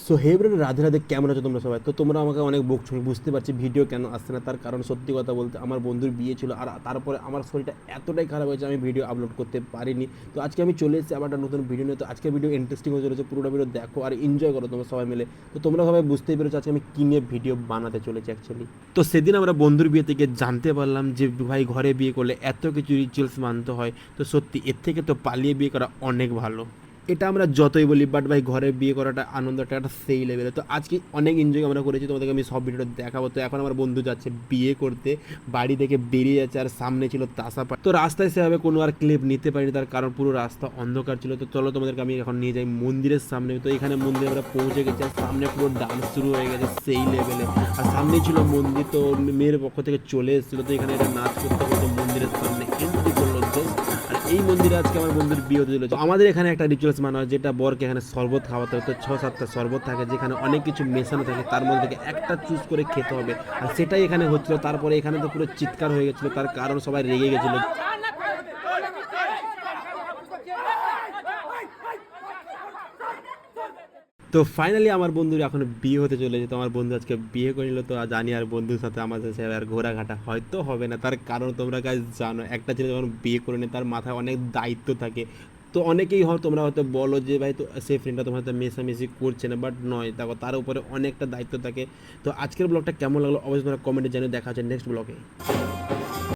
So hey brother, Radhe Radhe, কেমন আছো তোমরা সবাই? তো তোমরা আমাকে অনেক বকছো, আমি বুঝতে পারছি ভিডিও কেন আসছে না। তার কারণ সত্যি কথা বলতে আমার বন্ধুর বিয়ে ছিল, আর তারপরে আমার শরীরটা এতটাই খারাপ হয়েছে আমি ভিডিও আপলোড করতে পারিনি। তো আজকে আমি চলে এসেছি আবার একটা নতুন ভিডিও নিয়ে। তো আজকের ভিডিও ইন্টারেস্টিং হয়ে চলেছে, পুরোটা ভিডিও দেখো আর এনজয় করো তোমরা সবাই মিলে। তো তোমরা সবাই বুঝতেই পেরেছো আজকে আমি কী নিয়ে ভিডিও বানাতে চলেছি অ্যাকচুয়ালি। তো সেদিন আমরা বন্ধুর বিয়ে থেকে জানতে পারলাম যে ভাই ঘরে বিয়ে করলে এত কিছু রিচুয়ালস মানতে হয়। তো সত্যি এর থেকে তো পালিয়ে বিয়ে করা অনেক ভালো। এটা আমরা যতই বলি, বাট ভাই ঘরে বিয়ে করাটা আনন্দটা একটা সেই লেভেলে। তো আজকে অনেক এনজয় আমরা করেছি, তোমাদেরকে আমি সব ভিডিওটা দেখাবো। তো এখন আমার বন্ধু যাচ্ছে বিয়ে করতে, বাড়ি থেকে বেরিয়ে যাচ্ছে, আর সামনে ছিল তাসাপা। তো রাস্তায় সেভাবে কোনো আর ক্লিপ নিতে পারিনি, তার কারণ পুরো রাস্তা অন্ধকার ছিল। তো চলো তোমাদেরকে আমি এখন নিয়ে যাই মন্দিরের সামনে। তো এখানে মন্দিরে আমরা পৌঁছে গেছি, আর সামনে পুরো ডান্স শুরু হয়ে গেছে সেই লেভেলে। আর সামনেই ছিল মন্দির, তো মেয়ের পক্ষ থেকে চলে এসেছিলো। তো এখানে এটা নাচ করতে করতে মন্দিরের সামনে এন্ট্রি করলো জাস্ট। আর এই মন্দিরে আজকে আমার বন্ধুর বিয়ে হতে চলেছে। তো আমাদের এখানে একটা রিচুয়ালস মানা হয়, যেটা বরকে এখানে শরবত খাওয়াতে হতো। 6-7টা শরবত থাকে, যেখানে অনেক কিছু মেশানো থাকে, তার মধ্যে থেকে একটা চুজ করে খেতে হবে। আর সেটাই এখানে হচ্ছিল। তারপরে এখানে তো পুরো চিৎকার হয়ে গেছিলো, তার কারণ সবাই রেগে গেছিলো। তো ফাইনালি আমার বন্ধুর এখন বিয়ে হতে চলেছে। তো আমার বন্ধু আজকে বিয়ে করে নিল। তো জানি আর বন্ধুর সাথে আমাদের সাথে আর ঘোরাঘাটা হয়তো হবে না, তার কারণ তোমরা কাজ জানো একটা ছেলে যখন বিয়ে করে নেয় তার মাথায় অনেক দায়িত্ব থাকে। তো অনেকেই তোমরা হয়তো বলো যে ভাই তো সেই ফ্রেন্ডটা তোমার সাথে মেশামেশি করছে না, বাট নয়, দেখো তার উপরে অনেকটা দায়িত্ব থাকে। তো আজকের ব্লগটা কেমন লাগলো অবশ্যই তোমরা কমেন্টে জানিয়ে। দেখা হচ্ছে নেক্সট ব্লগে।